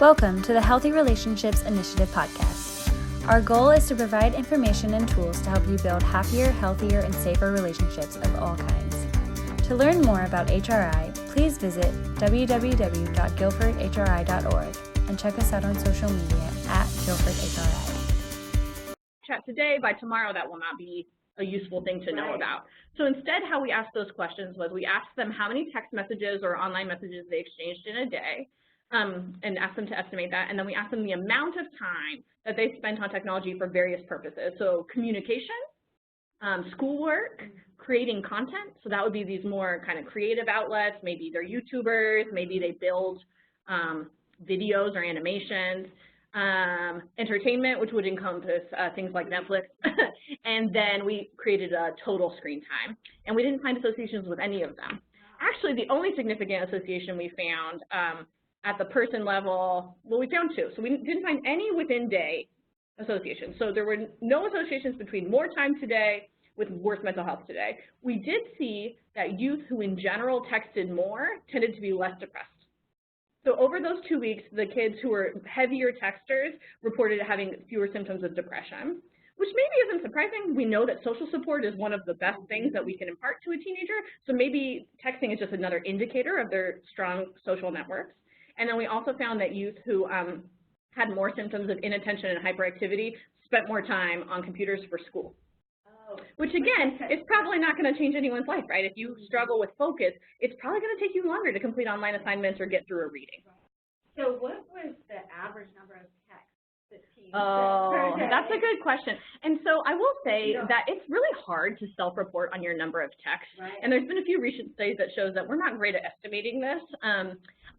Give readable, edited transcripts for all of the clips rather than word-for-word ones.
Welcome to the Healthy Relationships Initiative podcast. Our goal is to provide information and tools to help you build happier, healthier, and safer relationships of all kinds. To learn more about HRI, please visit www.guilfordhri.org and check us out on social media at GuilfordHRI. Chat today, by tomorrow that will not be a useful thing to know about. So instead, how we asked those questions was we asked them how many text messages or online messages they exchanged in a day, and asked them to estimate that, and then we asked them the amount of time that they spent on technology for various purposes. So communication, schoolwork, creating content, so that would be these more kind of creative outlets, maybe they're YouTubers, maybe they build videos or animations, entertainment, which would encompass things like Netflix, and then we created a total screen time, and we didn't find associations with any of them. Actually, the only significant association we found at the person level, well, we found two. So we didn't find any within day associations. So there were no associations between more time today with worse mental health today. We did see that youth who in general texted more tended to be less depressed. So over those 2 weeks, the kids who were heavier texters reported having fewer symptoms of depression, which maybe isn't surprising. We know that social support is one of the best things that we can impart to a teenager. So maybe texting is just another indicator of their strong social networks. And then we also found that youth who had more symptoms of inattention and hyperactivity spent more time on computers for school. Which again, is probably not going to change anyone's life, right? If you struggle with focus, it's probably going to take you longer to complete online assignments or get through a reading. So what was the average number of texts that teens that's a good question. And so I will say that it's really hard to self-report on your number of texts. Right. And there's been a few recent studies that shows that we're not great at estimating this.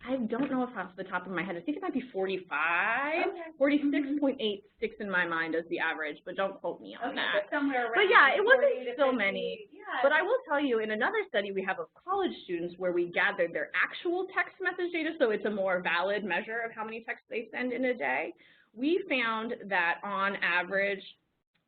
I don't know if off the top of my head. I think it might be 45, 46.86 in my mind as the average, but don't quote me on that. Somewhere around. But yeah, it wasn't so 50. many. Yeah. But I will tell you, in another study we have of college students where we gathered their actual text message data, so it's a more valid measure of how many texts they send in a day. We found that on average,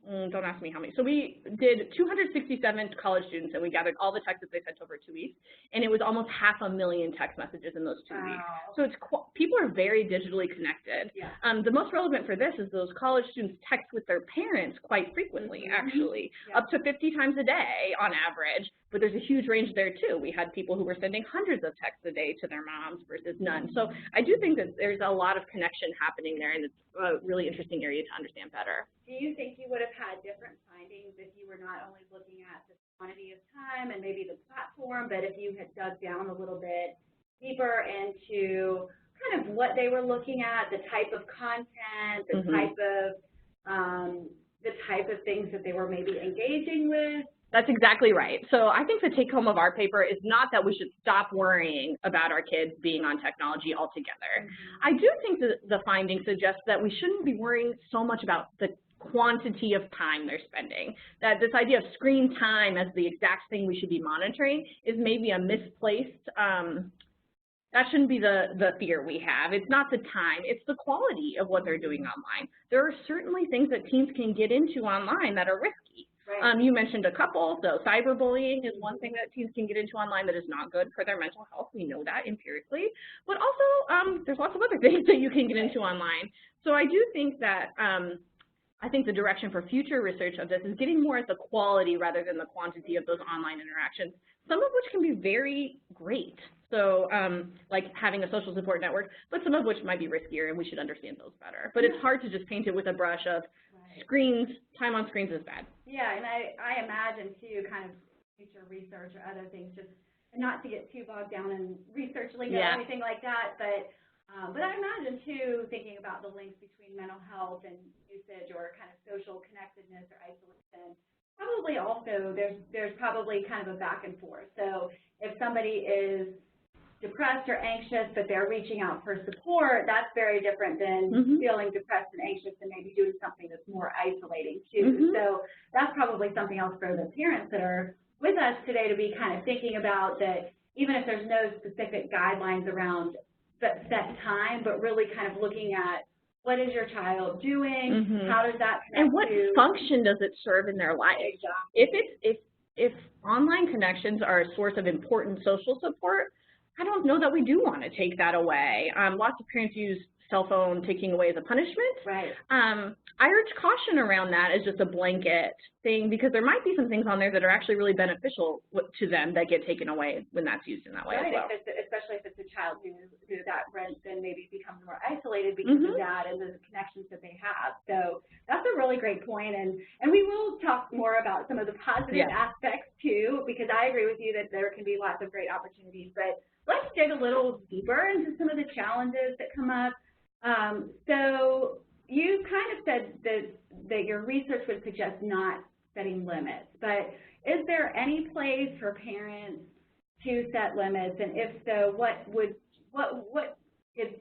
don't ask me how many. So we did 267 college students, and we gathered all the texts that they sent over 2 weeks, and it was almost 500,000 text messages in those 2 weeks. So it's people are very digitally connected. Yeah. The most relevant for this is those college students text with their parents quite frequently, actually, up to 50 times a day on average. But there's a huge range there too. We had people who were sending hundreds of texts a day to their moms versus none. So I do think that there's a lot of connection happening there, and it's a really interesting area to understand better. Do you think you would have had different findings if you were not only looking at the quantity of time and maybe the platform, but if you had dug down a little bit deeper into kind of what they were looking at, the type of content, the type of things that they were maybe engaging with? That's exactly right. So I think the take home of our paper is not that we should stop worrying about our kids being on technology altogether. I do think that the findings suggest that we shouldn't be worrying so much about the quantity of time they're spending, that this idea of screen time as the exact thing we should be monitoring is maybe a misplaced, that shouldn't be the fear we have. It's not the time, it's the quality of what they're doing online. There are certainly things that teens can get into online that are risky. Right. You mentioned a couple, so cyberbullying is one thing that teens can get into online that is not good for their mental health. We know that empirically, but also there's lots of other things that you can get into online. So I do think that I think the direction for future research of this is getting more at the quality rather than the quantity of those online interactions, some of which can be very great. So like having a social support network, but some of which might be riskier, and we should understand those better. But it's hard to just paint it with a brush of screens, time on screens is bad. Yeah, and I imagine too kind of future research or other things, just not to get too bogged down in research lingo or anything like that, but I imagine too thinking about the links between mental health and usage or kind of social connectedness or isolation. Probably also there's probably kind of a back and forth. So if somebody is depressed or anxious, but they're reaching out for support, that's very different than feeling depressed and anxious and maybe doing something that's more isolating too. So that's probably something else for the parents that are with us today to be kind of thinking about, that even if there's no specific guidelines around set time, but really kind of looking at what is your child doing, how does that connect and what function does it serve in their life? Exactly. If online connections are a source of important social support, I don't know that we do want to take that away. Lots of parents use cell phone taking away as a punishment. Right. I urge caution around that as just a blanket thing, because there might be some things on there that are actually really beneficial to them that get taken away when that's used in that way right. as well. Especially if it's a child who that then maybe becomes more isolated because of that and the connections that they have. So that's a really great point, and we will talk more about some of the positive aspects too, because I agree with you that there can be lots of great opportunities. But let's dig a little deeper into some of the challenges that come up. So you kind of said that your research would suggest not setting limits, but is there any place for parents to set limits? And if so, what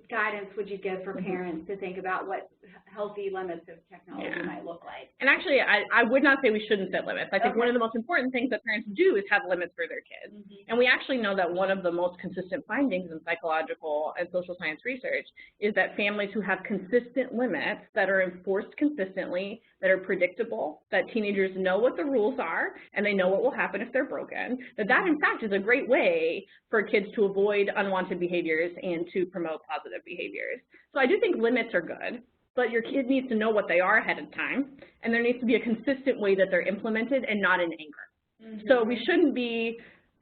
guidance would you give for parents to think about what healthy limits of technology might look like? And actually, I would not say we shouldn't set limits. I think one of the most important things that parents do is have limits for their kids. And we actually know that one of the most consistent findings in psychological and social science research is that families who have consistent limits that are enforced consistently, that are predictable, that teenagers know what the rules are and they know what will happen if they're broken, that in fact is a great way for kids to avoid unwanted behaviors and to promote positive behaviors. So I do think limits are good, but your kid needs to know what they are ahead of time, and there needs to be a consistent way that they're implemented and not in anger. So we shouldn't be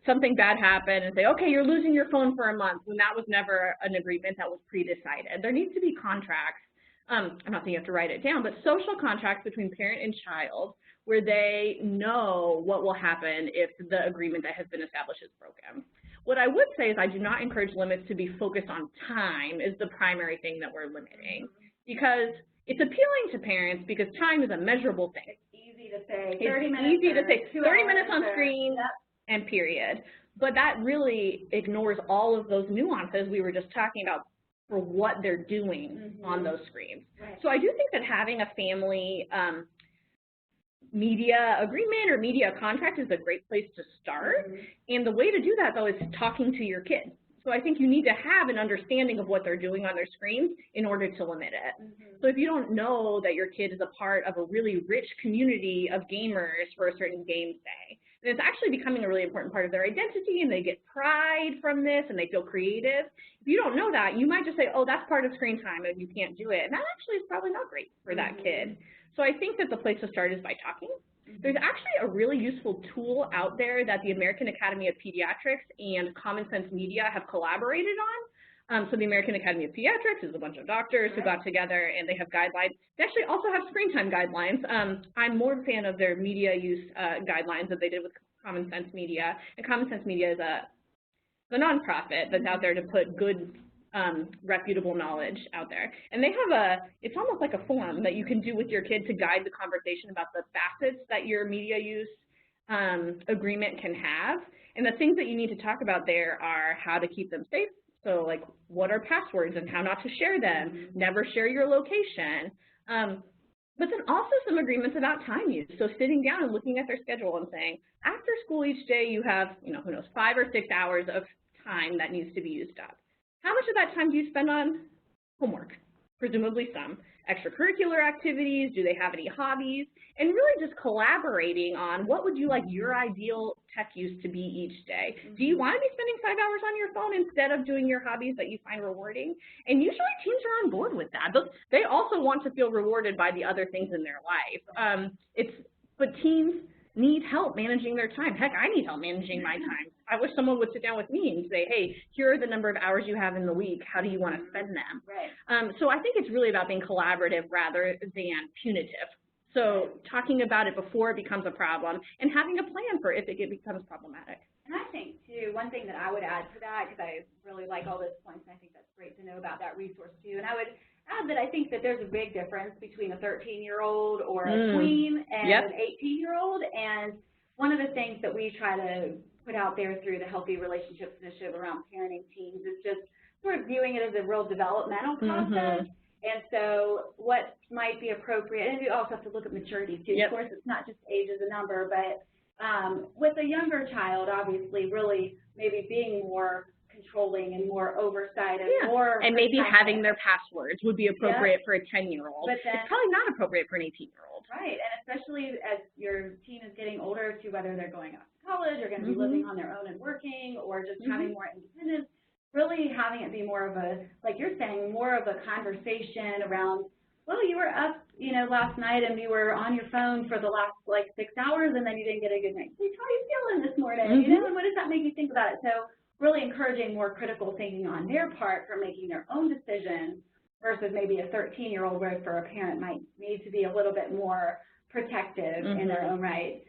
something bad happen and say, okay, you're losing your phone for a month, when that was never an agreement that was pre-decided. There needs to be contracts. I'm not saying you have to write it down, but social contracts between parent and child where they know what will happen if the agreement that has been established is broken. What I would say is I do not encourage limits to be focused on time is the primary thing that we're limiting, because it's appealing to parents because time is a measurable thing. It's easy to say 30 minutes. It's easy to say 30 minutes on screen and period. But that really ignores all of those nuances we were just talking about for what they're doing on those screens. Right. So I do think that having a family media agreement or media contract is a great place to start. And the way to do that, though, is talking to your kid. So I think you need to have an understanding of what they're doing on their screens in order to limit it. So if you don't know that your kid is a part of a really rich community of gamers for a certain game, say, then it's actually becoming a really important part of their identity, and they get pride from this, and they feel creative. If you don't know that, you might just say, oh, that's part of screen time, and you can't do it. And that actually is probably not great for that kid. So I think that the place to start is by talking. There's actually a really useful tool out there that the American Academy of Pediatrics and Common Sense Media have collaborated on. So the American Academy of Pediatrics is a bunch of doctors who got together, and they have guidelines. They actually also have screen time guidelines. I'm more a fan of their media use guidelines that they did with Common Sense Media. And Common Sense Media is a nonprofit that's out there to put good reputable knowledge out there. And they have it's almost like a forum that you can do with your kid to guide the conversation about the facets that your media use agreement can have. And the things that you need to talk about there are how to keep them safe. So like, what are passwords and how not to share them, never share your location. But then also some agreements about time use. So sitting down and looking at their schedule and saying, after school each day you have, who knows, 5 or 6 hours of time that needs to be used up. How much of that time do you spend on homework? Presumably some. Extracurricular activities, do they have any hobbies? And really just collaborating on what would you like your ideal tech use to be each day. Do you want to be spending 5 hours on your phone instead of doing your hobbies that you find rewarding? And usually teens are on board with that. They also want to feel rewarded by the other things in their life. But teens need help managing their time. Heck, I need help managing my time. I wish someone would sit down with me and say, hey, here are the number of hours you have in the week. How do you want to spend them? So I think it's really about being collaborative rather than punitive. So talking about it before it becomes a problem and having a plan for if it becomes problematic. And I think, too, one thing that I would add to that, because I really like all those points, and I think that's great to know about that resource, too, and I would add that I think that there's a big difference between a 13-year-old or a tween and an 18-year-old, and one of the things that we try to put out there through the Healthy Relationships Initiative around parenting teens is just sort of viewing it as a real developmental process. And so what might be appropriate, and you also have to look at maturity, too. Of course, it's not just age as a number, but with a younger child, obviously, really maybe being more controlling and more oversight and more and maybe having their passwords would be appropriate for a 10-year-old. But it's probably not appropriate for an 18-year-old. Right, and especially as your teen is getting older, to whether they're going off to college or going to be living on their own and working or just having more independence. really having it be more of a, like you're saying, more of a conversation around, well, you were up, you know, last night and you were on your phone for the last, like, 6 hours and then you didn't get a good night's sleep. How are you feeling this morning? You know, and what does that make you think about it? So really encouraging more critical thinking on their part for making their own decisions versus maybe a 13-year-old where for a parent might need to be a little bit more protective in their own right.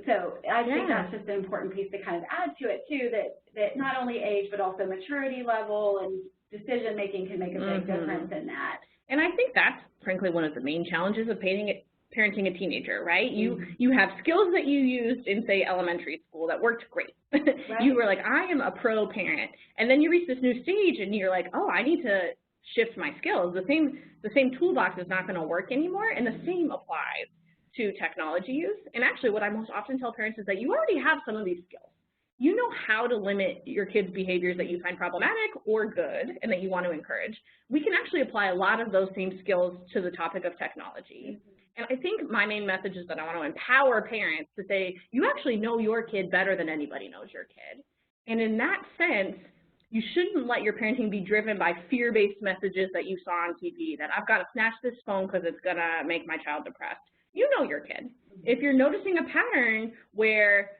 So I think that's just an important piece to kind of add to it too, that not only age but also maturity level and decision making can make a big difference in that. And I think that's frankly one of the main challenges of parenting a teenager, right? You have skills that you used in, say, elementary school that worked great. Right. You were like, I am a pro parent, and then you reach this new stage and you're like, oh, I need to shift my skills. The same toolbox is not going to work anymore, and the same applies to technology use. And actually what I most often tell parents is that you already have some of these skills. You know how to limit your kids' behaviors that you find problematic or good and that you want to encourage. We can actually apply a lot of those same skills to the topic of technology. And I think my main message is that I want to empower parents to say, you actually know your kid better than anybody knows your kid. And in that sense, you shouldn't let your parenting be driven by fear-based messages that you saw on TV, that I've got to snatch this phone because it's going to make my child depressed. You know your kid. If you're noticing a pattern where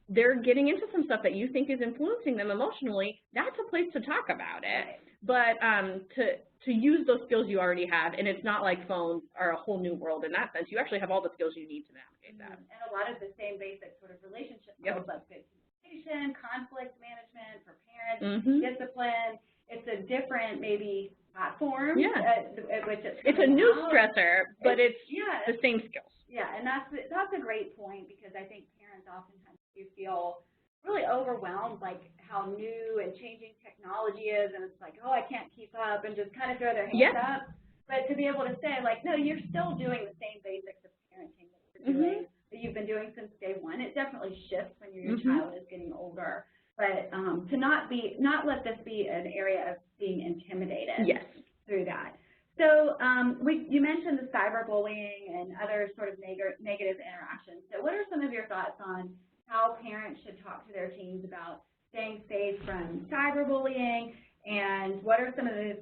they're getting into some stuff that you think is influencing them emotionally, that's a place to talk about it. But to use those skills you already have, and it's not like phones are a whole new world in that sense. You actually have all the skills you need to navigate that. And a lot of the same basic sort of relationship skills, like good communication, conflict management for parents, discipline. It's a different maybe platform. At which it's a new stressor, but it's the same skills. Yeah, and that's a great point, because I think parents oftentimes do feel really overwhelmed, like how new and changing technology is, and it's like, oh, I can't keep up, and just kind of throw their hands up. But to be able to say, like, no, you're still doing the same basics of parenting that you're doing, that you've been doing since day one. It definitely shifts when your child is getting older. But to not let this be an area of being intimidated through that. So you mentioned the cyberbullying and other sort of negative interactions. So what are some of your thoughts on how parents should talk to their teens about staying safe from cyberbullying, and what are some of the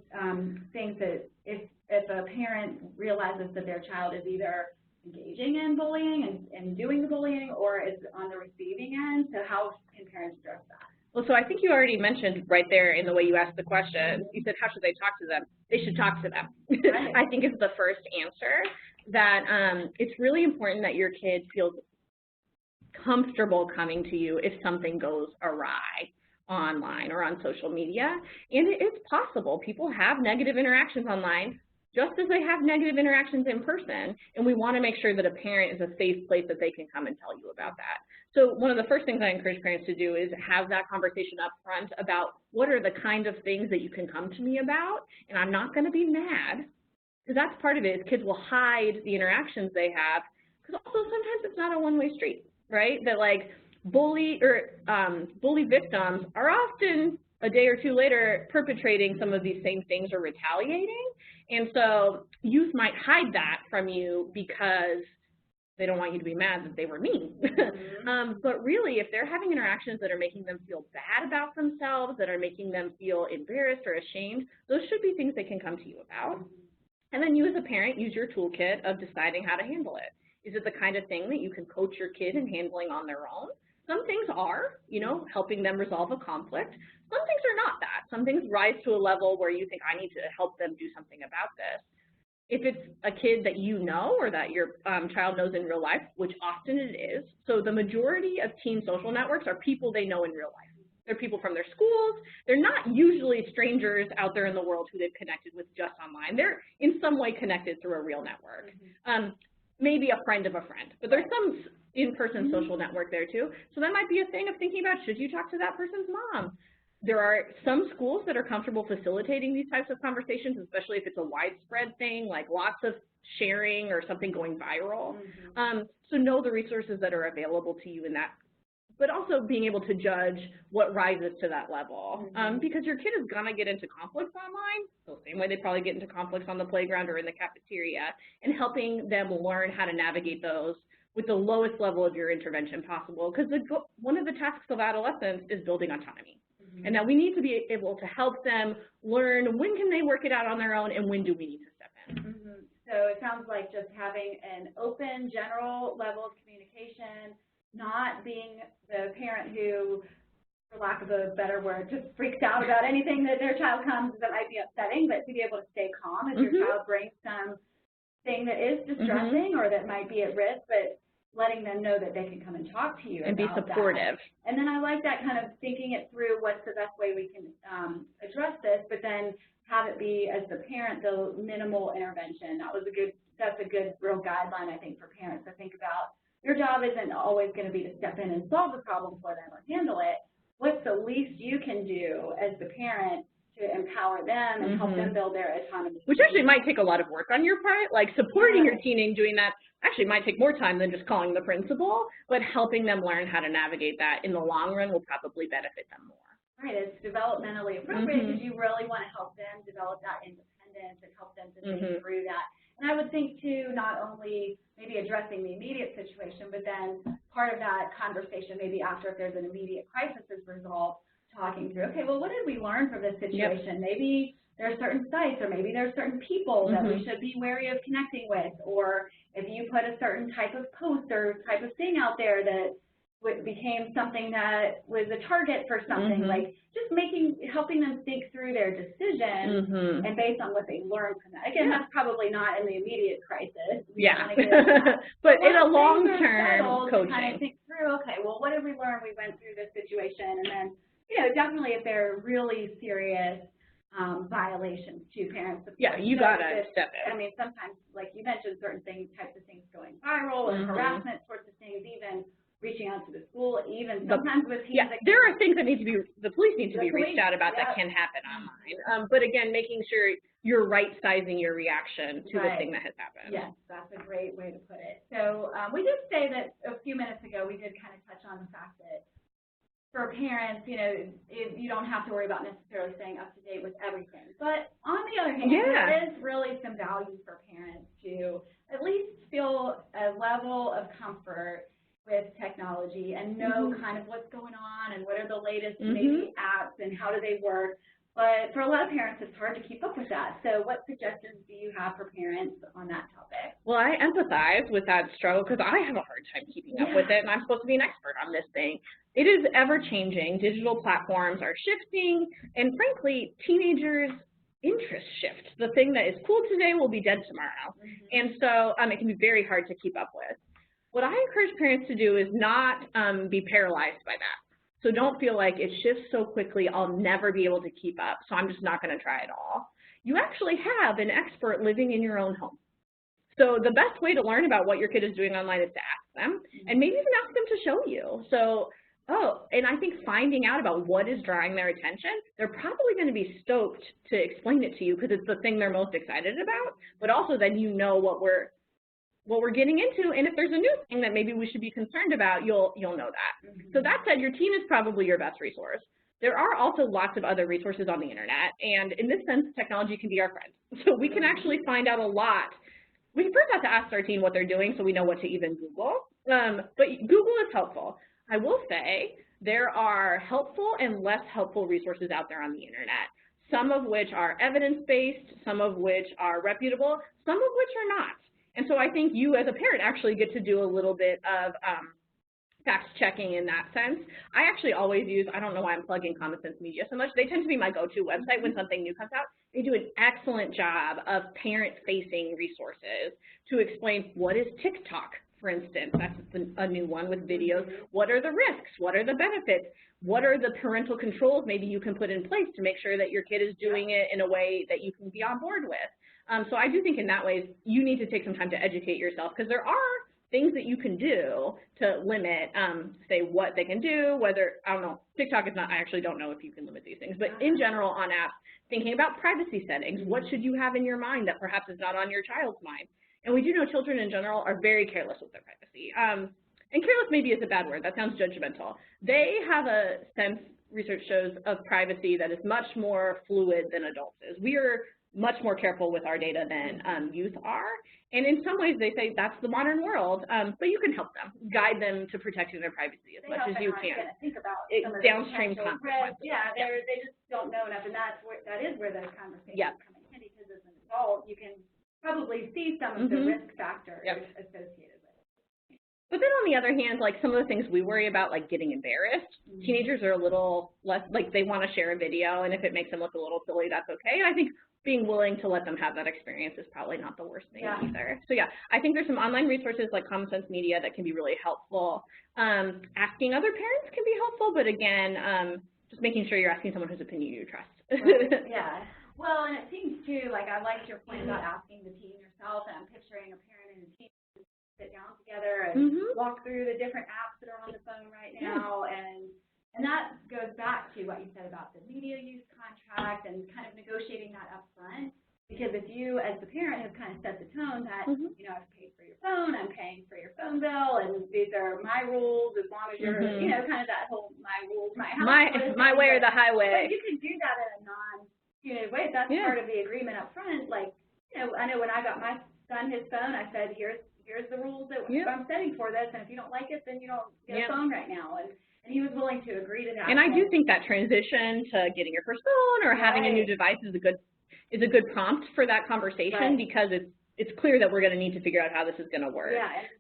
things that if a parent realizes that their child is either engaging in bullying and doing the bullying, or is on the receiving end, so how can parents address that? Well, so I think you already mentioned right there in the way you asked the question, you said, how should they talk to them? They should talk to them. I think is the first answer, that it's really important that your kid feels comfortable coming to you if something goes awry online or on social media. And it's possible. People have negative interactions online just as they have negative interactions in person, and we want to make sure that a parent is a safe place that they can come and tell you about that. So one of the first things I encourage parents to do is have that conversation up front about what are the kind of things that you can come to me about, and I'm not going to be mad, because that's part of it, is kids will hide the interactions they have, because also sometimes it's not a one-way street, right? That like bully victims are often a day or two later perpetrating some of these same things or retaliating. And so youth might hide that from you because they don't want you to be mad that they were mean. But really, if they're having interactions that are making them feel bad about themselves, that are making them feel embarrassed or ashamed, those should be things they can come to you about. And then you as a parent use your toolkit of deciding how to handle it. Is it the kind of thing that you can coach your kid in handling on their own? Some things are, you know, helping them resolve a conflict. Some things are not that. Some things rise to a level where you think, I need to help them do something about this. If it's a kid that you know or that your child knows in real life, which often it is, so the majority of teen social networks are people they know in real life. They're people from their schools. They're not usually strangers out there in the world who they've connected with just online. They're in some way connected through a real network. Maybe a friend of a friend, but there's some in-person social network there too. So that might be a thing of thinking about, should you talk to that person's mom? There are some schools that are comfortable facilitating these types of conversations, especially if it's a widespread thing, like lots of sharing or something going viral. So know the resources that are available to you in that, but also being able to judge what rises to that level. Because your kid is going to get into conflicts online, the same way they probably get into conflicts on the playground or in the cafeteria, and helping them learn how to navigate those with the lowest level of your intervention possible. Because one of the tasks of adolescence is building autonomy. and that we need to be able to help them learn when can they work it out on their own and when do we need to step in. So it sounds like just having an open, general level of communication, not being the parent who, for lack of a better word, just freaks out about anything that their child comes that might be upsetting, but to be able to stay calm if your child brings something that is distressing or that might be at risk, but letting them know that they can come and talk to you and be supportive. That. And then I like that kind of thinking it through, what's the best way we can address this, but then have it be, as the parent, the minimal intervention. That's a good real guideline, I think, for parents to think about. Your job isn't always going to be to step in and solve the problem for them or handle it. What's the least you can do as the parent to empower them and help them build their autonomy? Which actually might take a lot of work on your part. Like supporting your teen in doing that actually might take more time than just calling the principal, but helping them learn how to navigate that in the long run will probably benefit them more. Right, it's developmentally appropriate because you really want to help them develop that independence and help them to think through that. And I would think, too, not only maybe addressing the immediate situation, but then part of that conversation, maybe after if there's an immediate crisis is resolved, talking through, okay, well, what did we learn from this situation? Maybe there are certain sites or maybe there are certain people that we should be wary of connecting with, or if you put a certain type of post or type of thing out there that became something that was a target for something, like just helping them think through their decision and based on what they learned from that. Again, that's probably not in the immediate crisis. But in a long-term coaching. Kind of think through, okay, well, what did we learn? We went through this situation, and then, you know, definitely if they're really serious violations to parents. You gotta step in. I mean, sometimes, like you mentioned, certain types of things going viral or harassment sorts of things, even reaching out to the school, even sometimes with teens. There are things that need to be, the police need to be reached out about that can happen online. But again, making sure you're right-sizing your reaction to the thing that has happened. Yes, that's a great way to put it. So we did say that a few minutes ago, we did kind of touch on the fact that for parents, you know, you don't have to worry about necessarily staying up to date with everything. But on the other hand, there is really some value for parents to at least feel a level of comfort with technology and know kind of what's going on and what are the latest maybe apps and how do they work. But for a lot of parents, it's hard to keep up with that. So what suggestions do you have for parents on that topic? Well, I empathize with that struggle because I have a hard time keeping up with it, and I'm supposed to be an expert on this thing. It is ever-changing. Digital platforms are shifting, and frankly, teenagers' interests shift. The thing that is cool today will be dead tomorrow. And so it can be very hard to keep up with. What I encourage parents to do is not be paralyzed by that. So don't feel like it shifts so quickly, I'll never be able to keep up, so I'm just not going to try it all. You actually have an expert living in your own home. So the best way to learn about what your kid is doing online is to ask them, and maybe even ask them to show you. So, and I think finding out about what is drawing their attention, they're probably going to be stoked to explain it to you because it's the thing they're most excited about, but also then you know what we're getting into, and if there's a new thing that maybe we should be concerned about, you'll know that. So that said, your teen is probably your best resource. There are also lots of other resources on the internet, and in this sense, technology can be our friend. So we can actually find out a lot. We first have to ask our teen what they're doing so we know what to even Google, but Google is helpful. I will say there are helpful and less helpful resources out there on the internet, some of which are evidence-based, some of which are reputable, some of which are not. And so I think you as a parent actually get to do a little bit of fact-checking in that sense. I actually always use, I don't know why I'm plugging Common Sense Media so much, they tend to be my go-to website when something new comes out. They do an excellent job of parent-facing resources to explain what is TikTok, for instance. That's a new one with videos. What are the risks? What are the benefits? What are the parental controls maybe you can put in place to make sure that your kid is doing it in a way that you can be on board with? So I do think in that way you need to take some time to educate yourself because there are things that you can do to limit, say, what they can do, whether, I don't know, TikTok is not, I actually don't know if you can limit these things, but in general on apps, thinking about privacy settings, what should you have in your mind that perhaps is not on your child's mind? And we do know children in general are very careless with their privacy. And careless maybe is a bad word, that sounds judgmental. They have a sense, research shows, of privacy that is much more fluid than adults is. We are much more careful with our data than youth are. And in some ways, they say that's the modern world, but you can help them, guide them to protecting their privacy as much as you can. Think about downstream consequences. Yeah, they just don't know enough, and that is where those conversations come in handy, because as an adult, you can probably see some of the risk factors associated with it. But then on the other hand, like some of the things we worry about, like getting embarrassed, teenagers are a little less, like they want to share a video, and if it makes them look a little silly, that's okay. And I think being willing to let them have that experience is probably not the worst thing either. So yeah, I think there's some online resources like Common Sense Media that can be really helpful. Asking other parents can be helpful, but again, just making sure you're asking someone whose opinion you trust. Right. Yeah. Well, and it seems too, like I liked your point about asking the teen yourself, and I'm picturing a parent and a teen sit down together and walk through the different apps that are on the phone right now, and that goes back to what you said about the media use contract and kind of negotiating that up front, because if you, as the parent, have kind of set the tone that, you know, I've paid for your phone, I'm paying for your phone bill, and these are my rules as long as you're, you know, kind of that whole my rules, my house. My way or the highway. But you can do that in a non-punitive way. That's part of the agreement up front. Like, you know, I know when I got my son his phone, I said, here's the rules that I'm setting for this, and if you don't like it, then you don't get a phone right now. And he was willing to agree to that. And I do think that transition to getting your first phone or having a new device is a good prompt for that conversation, because it's clear that we're going to need to figure out how this is going to work.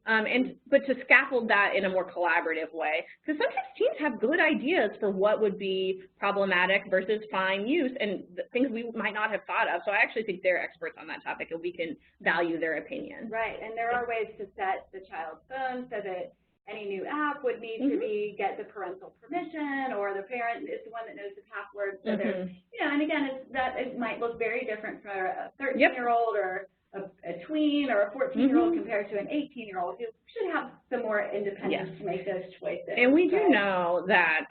But to scaffold that in a more collaborative way, because sometimes teens have good ideas for what would be problematic versus fine use, and things we might not have thought of. So I actually think they're experts on that topic, and we can value their opinion. Right, and there are ways to set the child's phone so that any new app would need to get the parental permission, or the parent is the one that knows the password. So there's, you know, and again, it might look very different for a 13-year-old or a tween or a 14-year-old compared to an 18-year-old who should have some more independence to make those choices. And we do know that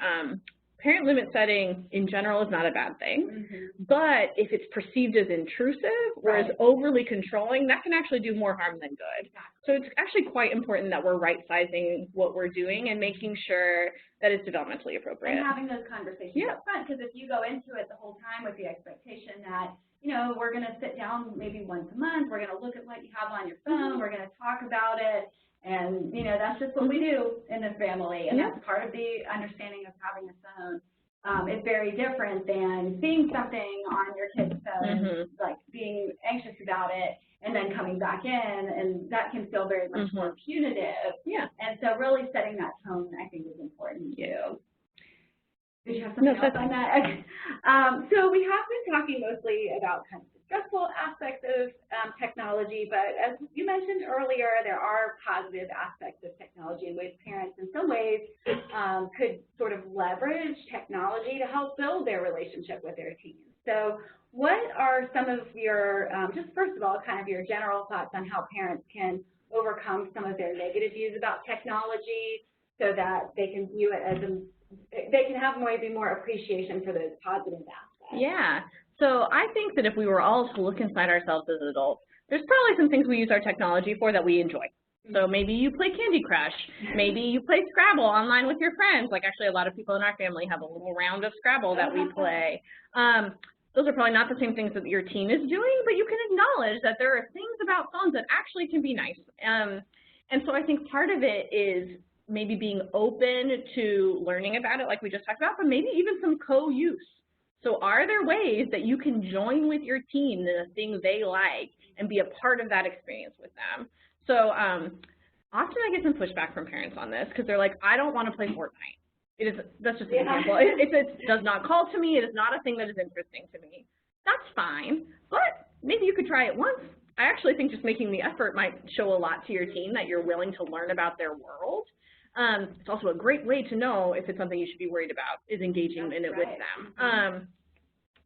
parent limit setting in general is not a bad thing, but if it's perceived as intrusive or as overly controlling, that can actually do more harm than good. So it's actually quite important that we're right-sizing what we're doing and making sure that it's developmentally appropriate. And having those conversations up front, because if you go into it the whole time with the expectation that, you know, we're going to sit down maybe once a month, we're going to look at what you have on your phone, we're going to talk about it, and, you know, that's just what we do in this family, and that's part of the understanding of having a phone. It's very different than seeing something on your kid's phone, like being anxious about it, and then coming back in, and that can feel very much more punitive. And so really setting that tone, I think, is important, too. Did you have something else on that? So we have been talking mostly about kind of the stressful aspects of technology, but as you mentioned earlier, there are positive aspects of technology in ways parents in some ways could sort of leverage technology to help build their relationship with their teens. So what are some of your, just first of all, kind of your general thoughts on how parents can overcome some of their negative views about technology so that they can view it as they can have maybe more appreciation for those positive aspects? Yeah. So I think that if we were all to look inside ourselves as adults, there's probably some things we use our technology for that we enjoy. So maybe you play Candy Crush. Maybe you play Scrabble online with your friends. Like actually a lot of people in our family have a little round of Scrabble that we play. Those are probably not the same things that your teen is doing, but you can acknowledge that there are things about phones that actually can be nice. And so I think part of it is maybe being open to learning about it like we just talked about, but maybe even some co-use. So are there ways that you can join with your teen in the things they like and be a part of that experience with them? So often I get some pushback from parents on this because they're like, I don't want to play Fortnite. That's just an example. It does not call to me. It is not a thing that is interesting to me. That's fine, but maybe you could try it once. I actually think just making the effort might show a lot to your teen that you're willing to learn about their world. It's also a great way to know if it's something you should be worried about, is engaging in it with them.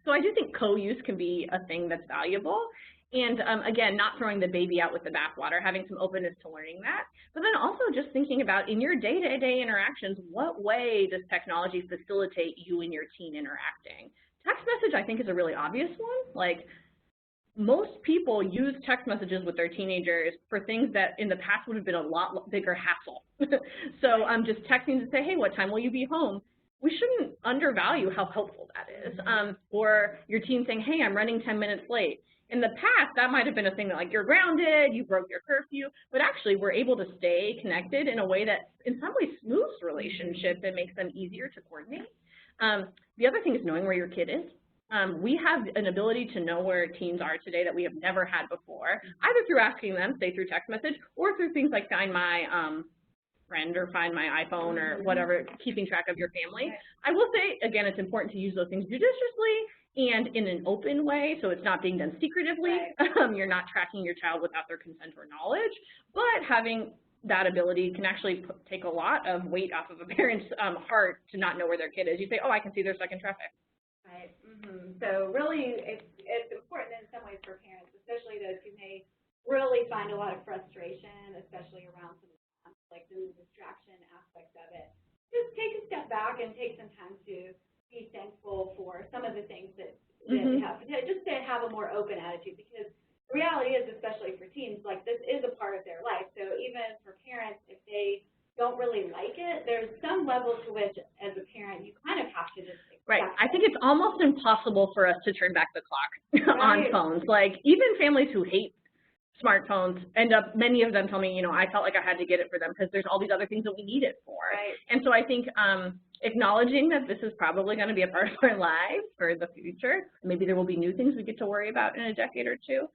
So I do think co-use can be a thing that's valuable. And again, not throwing the baby out with the bathwater, having some openness to learning that. But then also just thinking about in your day-to-day interactions, what way does technology facilitate you and your teen interacting? Text message, I think, is a really obvious one. Like, most people use text messages with their teenagers for things that in the past would have been a lot bigger hassle. So just texting to say, hey, what time will you be home? we shouldn't undervalue how helpful that is. Or your teen saying, hey, I'm running 10 minutes late. In the past, that might have been a thing that, like, you're grounded, you broke your curfew, but actually we're able to stay connected in a way that in some ways smooths relationships and makes them easier to coordinate. The other thing is knowing where your kid is. We have an ability to know where teens are today that we have never had before, either through asking them, say through text message, or through things like Find My Friend or Find My iPhone or whatever, keeping track of your family. I will say, again, it's important to use those things judiciously and in an open way, so it's not being done secretively. You're not tracking your child without their consent or knowledge, but having that ability can actually take a lot of weight off of a parent's heart to not know where their kid is. You say, oh, I can see they're stuck in traffic. Right. So really, it's important in some ways for parents, especially those who may really find a lot of frustration, especially around some of the conflict and the distraction aspects of it. Just take a step back and take some time to be thankful for some of the things that they have, just to have a more open attitude, because the reality is, especially for teens, like, this is a part of their life. So even for parents, if they don't really like it, there's some level to which, as a parent, you kind of have to just accept. Right. I think it's almost impossible for us to turn back the clock on phones. Like, even families who hate smartphones end up, many of them tell me, you know, I felt like I had to get it for them because there's all these other things that we need it for. And so I think acknowledging that this is probably going to be a part of our lives for the future. Maybe there will be new things we get to worry about in a decade or two.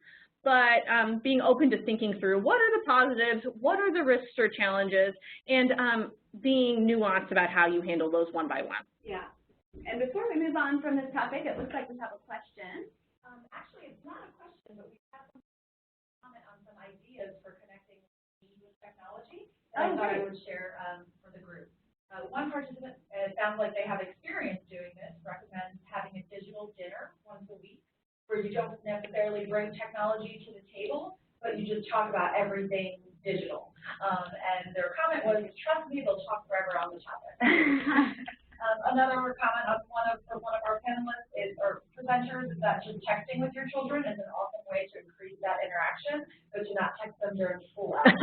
But being open to thinking through what are the positives, what are the risks or challenges, and being nuanced about how you handle those one by one. Yeah. And before we move on from this topic, it looks like we have a question. Actually, it's not a question, but we have some comment on some ideas for connecting with technology. And I thought I would share for the group. One participant, it sounds like they have experience doing this, recommends having a digital dinner once a week, where you don't necessarily bring technology to the table, but you just talk about everything digital. And their comment was, trust me, they'll talk forever on the topic. Another comment on one of our panelists or presenters is that just texting with your children is an awesome way to increase that interaction, but to not text them during school hours.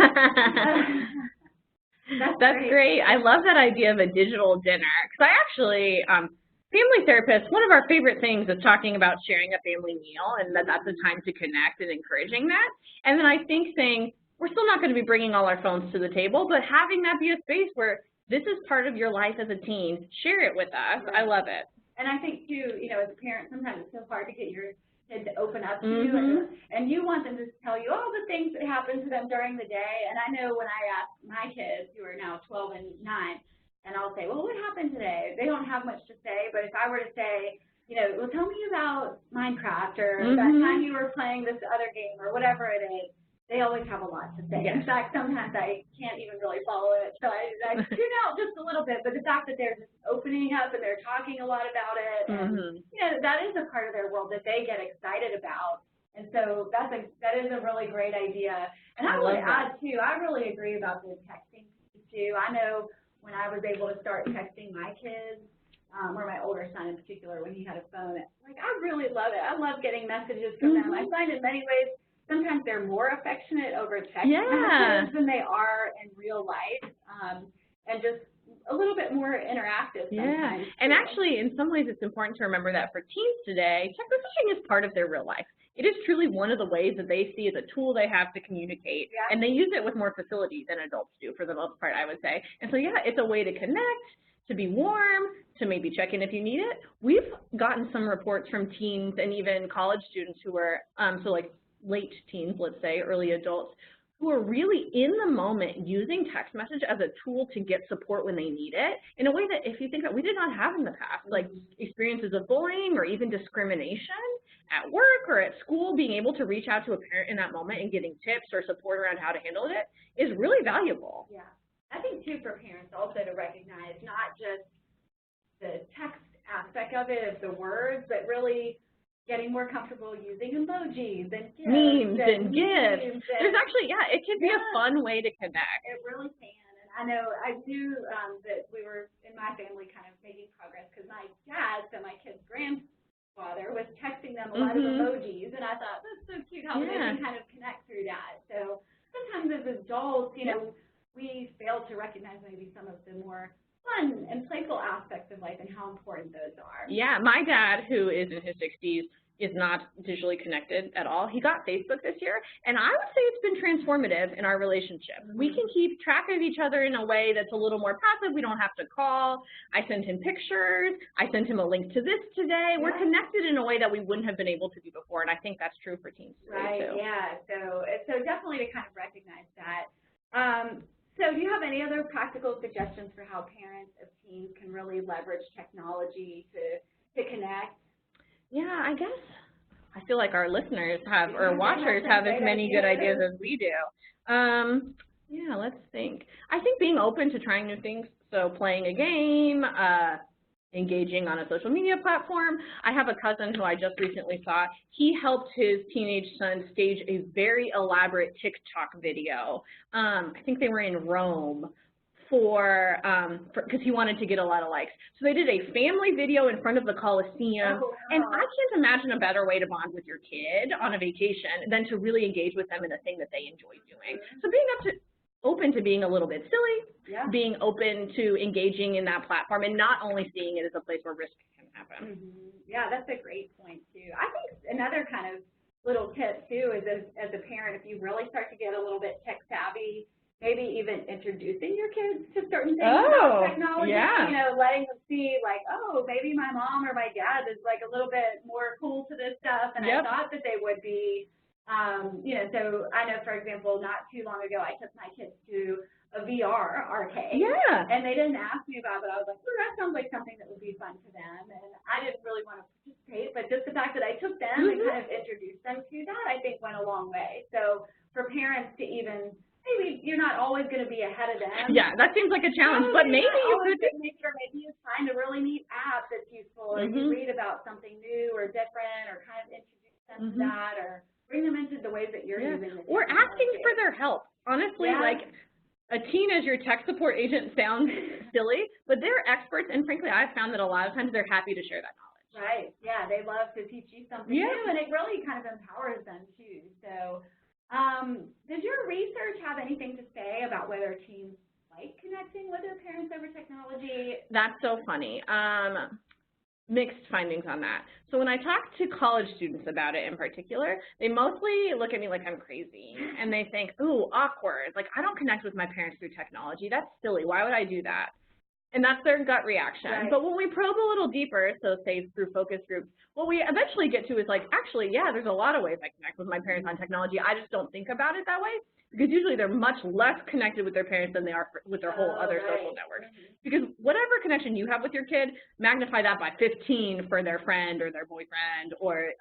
That's great. I love that idea of a digital dinner, because I actually, family therapists, one of our favorite things is talking about sharing a family meal, and that's a time to connect and encouraging that. And then I think saying, we're still not going to be bringing all our phones to the table, but having that be a space where this is part of your life as a teen, share it with us. I love it. And I think, too, you know, as a parent, sometimes it's so hard to get your kid to open up to you, and you want them to tell you all the things that happen to them during the day. And I know when I ask my kids, who are now 12 and 9, and I'll say, well, what happened today? They don't have much to say, but if I were to say, you know, well, tell me about Minecraft or that time you were playing this other game or whatever it is, they always have a lot to say. In fact, sometimes I can't even really follow it, so I tune out just a little bit. But the fact that they're just opening up and they're talking a lot about it, and you know, that is a part of their world that they get excited about. And so that is a really great idea. And I would add too, I really agree about the texting too. I know when I was able to start texting my kids, or my older son in particular, when he had a phone, like, I really love it. I love getting messages from them. I find in many ways, sometimes they're more affectionate over text messages than they are in real life, and just a little bit more interactive sometimes. And actually, in some ways, it's important to remember that for teens today, text messaging is part of their real life. It is truly one of the ways that they see as a tool they have to communicate, and they use it with more facility than adults do for the most part, I would say. And so, it's a way to connect, to be warm, to maybe check in if you need it. We've gotten some reports from teens and even college students who are, so like late teens, let's say, early adults, who are really in the moment using text message as a tool to get support when they need it in a way that, if you think that we did not have in the past, like experiences of bullying or even discrimination at work or at school, being able to reach out to a parent in that moment and getting tips or support around how to handle it is really valuable. Yeah. I think, too, for parents also to recognize not just the text aspect of it, of the words, but really getting more comfortable using emojis and gifs memes and gifs. There's actually, it can be a fun way to connect. It really can. And I know I do that we were, in my family, kind of making progress because my dad, so my kid's grandfather, was texting them a lot of emojis, and I thought, that's so cute how they can kind of connect through that. So sometimes as adults, you know, we fail to recognize maybe some of the more fun and playful aspects of life and how important those are. Yeah, my dad, who is in his 60s, is not digitally connected at all. He got Facebook this year, and I would say it's been transformative in our relationship. We can keep track of each other in a way that's a little more passive. We don't have to call. I send him pictures. I sent him a link to this today. Yeah. We're connected in a way that we wouldn't have been able to do before, and I think that's true for teens today, too. Yeah, so definitely to kind of recognize that. So do you have any other practical suggestions for how parents of teens can really leverage technology to connect? Yeah, I guess I feel like our listeners have, or watchers have as many good ideas as we do. Yeah, let's think. I think being open to trying new things, so playing a game, engaging on a social media platform. I have a cousin who I just recently saw. He helped his teenage son stage a very elaborate TikTok video. I think they were in Rome, because he wanted to get a lot of likes. So they did a family video in front of the Coliseum, and I can't imagine a better way to bond with your kid on a vacation than to really engage with them in a thing that they enjoy doing. So being open to being a little bit silly, being open to engaging in that platform, and not only seeing it as a place where risk can happen. Yeah, that's a great point, too. I think another kind of little tip, too, is as a parent, if you really start to get a little bit tech savvy, maybe even introducing your kids to certain things about technology, you know, letting them see like, oh, maybe my mom or my dad is like a little bit more cool to this stuff, and I thought that they would be, you know, so I know, for example, not too long ago, I took my kids to a VR arcade, and they didn't ask me about it, but I was like, oh, that sounds like something that would be fun to them, and I didn't really want to participate, but just the fact that I took them and kind of introduced them to that, I think went a long way. So for parents to even, maybe you're not always going to be ahead of them. Yeah, that seems like a challenge, but maybe you could. Or maybe you find a really neat app that's useful, or you read about something new or different, or kind of introduce them to that, or bring them into the ways that you're using it. Or asking for their help. Honestly, like a teen as your tech support agent sounds silly, but they're experts, and frankly, I've found that a lot of times they're happy to share that knowledge. Right, yeah, they love to teach you something new, and it really kind of empowers them too. So does your research have anything to say about whether teens like connecting with their parents over technology? That's so funny. Mixed findings on that. So when I talk to college students about it in particular, they mostly look at me like I'm crazy, and they think, ooh, awkward. Like, I don't connect with my parents through technology. That's silly. Why would I do that? And that's their gut reaction. But when we probe a little deeper, so say through focus groups, what we eventually get to is like, actually, yeah, there's a lot of ways I connect with my parents on technology. I just don't think about it that way, because usually they're much less connected with their parents than they are with their whole other social networks. Because whatever connection you have with your kid, magnify that by 15 for their friend or their boyfriend or,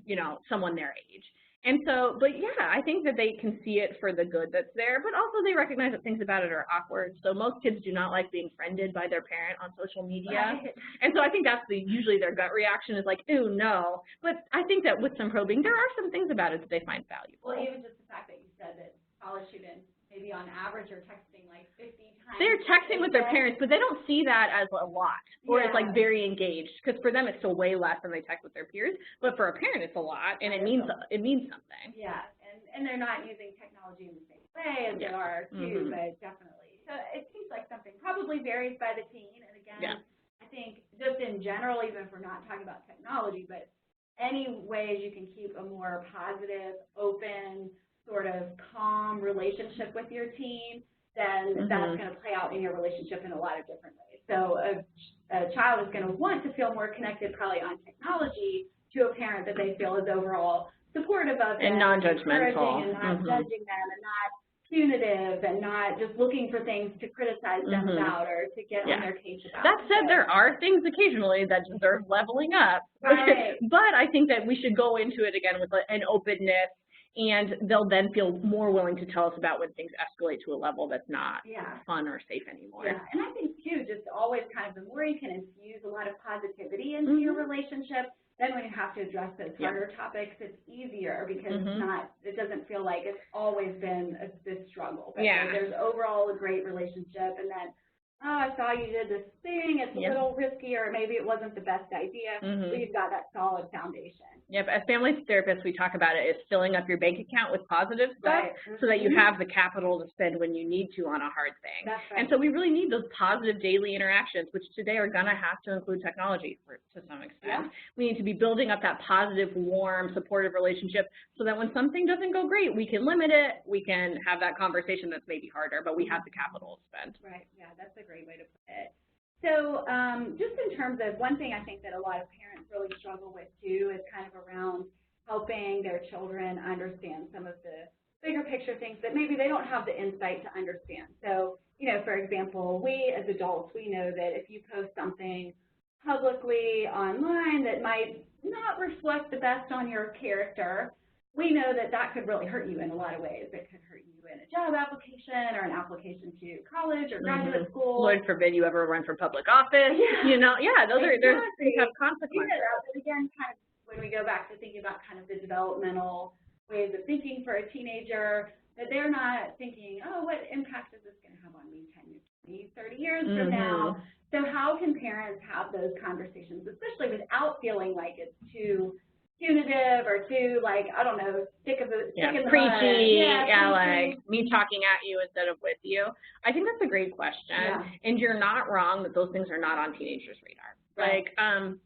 you know, someone their age. And so, but yeah, I think that they can see it for the good that's there, but also they recognize that things about it are awkward. So most kids do not like being friended by their parent on social media. And so I think that's usually their gut reaction is like, ooh, no. But I think that with some probing, there are some things about it that they find valuable. Well, even just the fact that you said that college students, maybe on average, are texting like 50 times. They're texting with their parents, but they don't see that as a lot, or it's like very engaged, because for them it's still way less than they text with their peers. But for a parent, it's a lot, and it means something. Yeah, and they're not using technology in the same way as they are too, but definitely. So it seems like something probably varies by the teen, and again, I think just in general, even if we're not talking about technology, but any ways you can keep a more positive, open, sort of calm relationship with your teen, then that's going to play out in your relationship in a lot of different ways. So a child is going to want to feel more connected probably on technology to a parent that they feel is overall supportive of them, and non-judgmental, and not judging them, and not punitive, and not just looking for things to criticize them about or to get on their case about. That said, there are things occasionally that deserve leveling up. But I think that we should go into it again with an openness, and they'll then feel more willing to tell us about when things escalate to a level that's not fun or safe anymore. Yeah, and I think, too, just always kind of the more you can infuse a lot of positivity into your relationship, then when you have to address those harder topics, it's easier because it doesn't feel like it's always been this struggle. But there's overall a great relationship, and then oh, I saw you did this thing, it's a little risky, or maybe it wasn't the best idea, but you've got that solid foundation. Yep, as family therapists, we talk about it as filling up your bank account with positive stuff so that you have the capital to spend when you need to on a hard thing. That's right. And so we really need those positive daily interactions, which today are going to have to include technology to some extent. We need to be building up that positive, warm, supportive relationship so that when something doesn't go great, we can limit it, we can have that conversation that's maybe harder, but we have the capital to spend. Right, yeah, that's a great way to put it. So just in terms of one thing I think that a lot of parents really struggle with too is kind of around helping their children understand some of the bigger picture things that maybe they don't have the insight to understand. So, you know, for example, we as adults, we know that if you post something publicly online that might not reflect the best on your character, we know that that could really hurt you in a lot of ways. It could hurt you in a job application or an application to college or graduate school. Lord forbid you ever run for public office. You know, those are things have consequences. But again, kind of when we go back to thinking about kind of the developmental ways of thinking for a teenager, that they're not thinking, oh, what impact is this going to have on me 10, 20, 30 years from now? So how can parents have those conversations, especially without feeling like it's too punitive or too, like, I don't know, stick in the preachy, mud. like me talking at you instead of with you? I think that's a great question, and you're not wrong that those things are not on teenagers' radar. Like,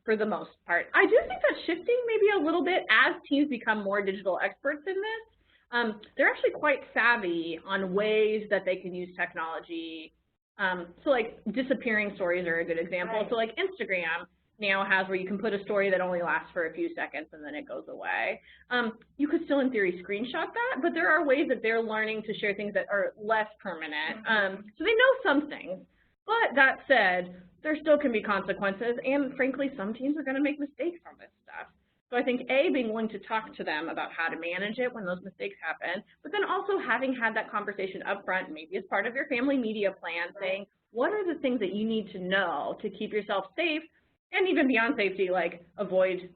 for the most part. I do think that's shifting maybe a little bit as teens become more digital experts in this. They're actually quite savvy on ways that they can use technology. So like disappearing stories are a good example. So like Instagram now has where you can put a story that only lasts for a few seconds and then it goes away. You could still in theory screenshot that, but there are ways that they're learning to share things that are less permanent. So they know some things, but that said, there still can be consequences, and frankly, some teens are going to make mistakes on this stuff. So I think A, being willing to talk to them about how to manage it when those mistakes happen, but then also having had that conversation up front, maybe as part of your family media plan, saying, what are the things that you need to know to keep yourself safe, and even beyond safety, like avoid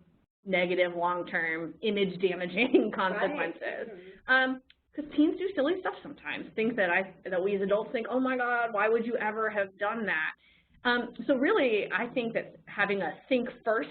negative long-term image-damaging consequences. Because teens do silly stuff sometimes, things that we as adults think, oh my God, why would you ever have done that? So really, I think that having a think first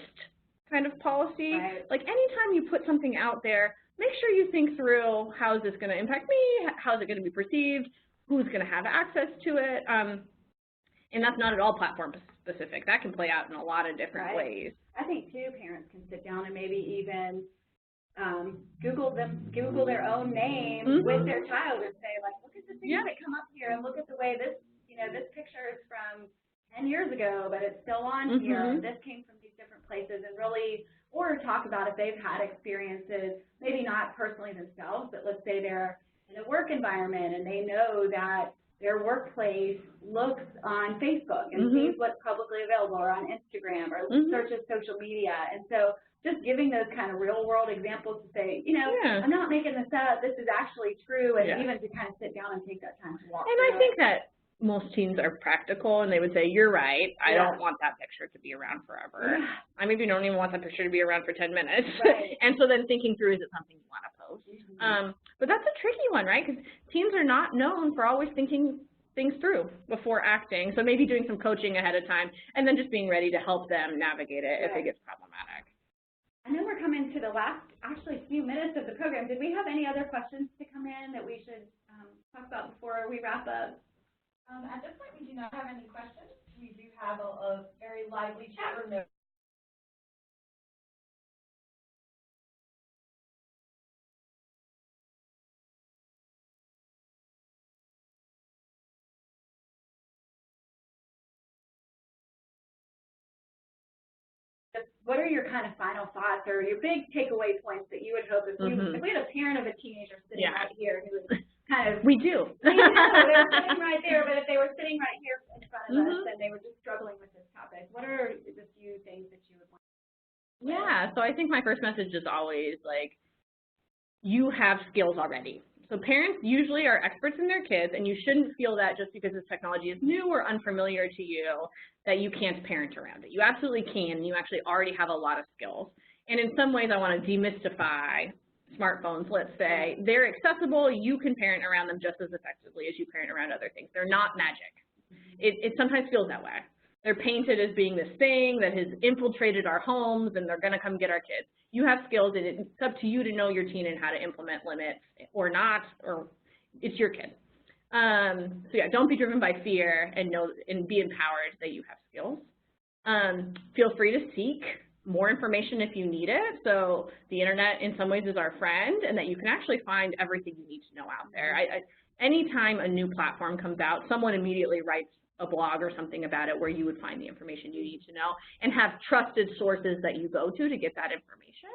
kind of policy, like anytime you put something out there, make sure you think through, how is this going to impact me? How is it going to be perceived? Who's going to have access to it? And that's not at all platform specific. That can play out in a lot of different ways. I think too, parents can sit down and maybe even Google their own name with their child and say, like, look at the things that come up here, and look at the way this, you know, this picture is from 10 years ago, but it's still on here. This came from these different places, and really, or talk about if they've had experiences, maybe not personally themselves, but let's say they're in a work environment and they know that their workplace looks on Facebook and sees what's publicly available, or on Instagram, or searches social media. And so just giving those kind of real world examples to say, you know, I'm not making this up, this is actually true, and even to kind of sit down and take that time to walk through I think that most teens are practical, and they would say, you're right, I don't want that picture to be around forever. I maybe don't even want that picture to be around for 10 minutes. And so then thinking through, is it something you want to post? But that's a tricky one, right? Because teens are not known for always thinking things through before acting. So maybe doing some coaching ahead of time, and then just being ready to help them navigate it if it gets problematic. And then we're coming to the last, actually, few minutes of the program. Did we have any other questions to come in that we should talk about before we wrap up? At this point, we do not have any questions. We do have a very lively chat room there. What are your kind of final thoughts or your big takeaway points that you would hope if we had a parent of a teenager sitting right here who was kind of... We do. We know, they're sitting right there, but if they were sitting right here in front of us and they were just struggling with this topic, what are the few things that you would want? So I think my first message is always, like, you have skills already. So parents usually are experts in their kids, and you shouldn't feel that just because this technology is new or unfamiliar to you that you can't parent around it. You absolutely can, and you actually already have a lot of skills. And in some ways, I want to demystify smartphones, let's say. They're accessible. You can parent around them just as effectively as you parent around other things. They're not magic. it sometimes feels that way. They're painted as being this thing that has infiltrated our homes and they're going to come get our kids. You have skills, and it's up to you to know your teen and how to implement limits or not, or it's your kid. So yeah, don't be driven by fear, and be empowered that you have skills. Feel free to seek more information if you need it. So the internet in some ways is our friend, and that you can actually find everything you need to know out there. Anytime a new platform comes out, someone immediately writes a blog or something about it where you would find the information you need to know and have trusted sources that you go to get that information.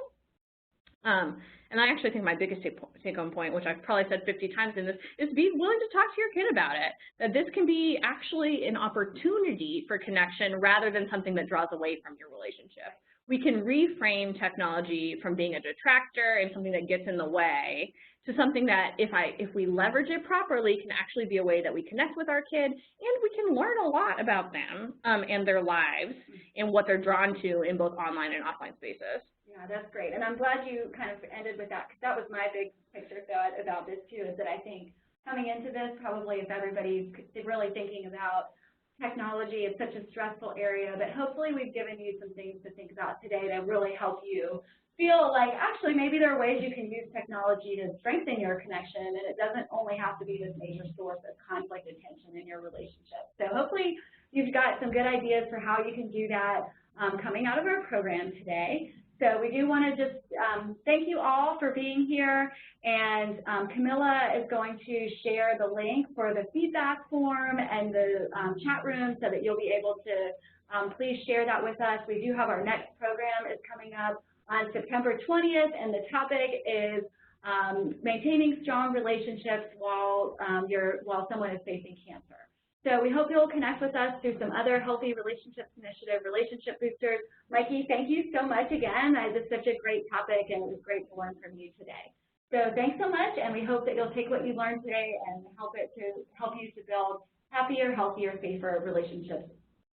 And I actually think my biggest take-home point, which I've probably said 50 times in this, is be willing to talk to your kid about it, that this can be actually an opportunity for connection rather than something that draws away from your relationship. We can reframe technology from being a detractor and something that gets in the way to something that, if we leverage it properly, can actually be a way that we connect with our kid, and we can learn a lot about them and their lives and what they're drawn to in both online and offline spaces. Yeah, that's great. And I'm glad you kind of ended with that, because that was my big picture thought about this too, is that I think coming into this, probably if everybody's really thinking about technology, it's such a stressful area, but hopefully we've given you some things to think about today that really help you feel like actually maybe there are ways you can use technology to strengthen your connection, and it doesn't only have to be this major source of conflict and tension in your relationship. So hopefully you've got some good ideas for how you can do that coming out of our program today. So we do want to just thank you all for being here, and Camilla is going to share the link for the feedback form and the chat room so that you'll be able to please share that with us. We do have our next program is coming up on September 20th, and the topic is maintaining strong relationships while someone is facing cancer. So we hope you'll connect with us through some other Healthy Relationships Initiative relationship boosters. Mikey, thank you so much again. This is such a great topic, and it was great to learn from you today. So thanks so much, and we hope that you'll take what you learned today and help you to build happier, healthier, safer relationships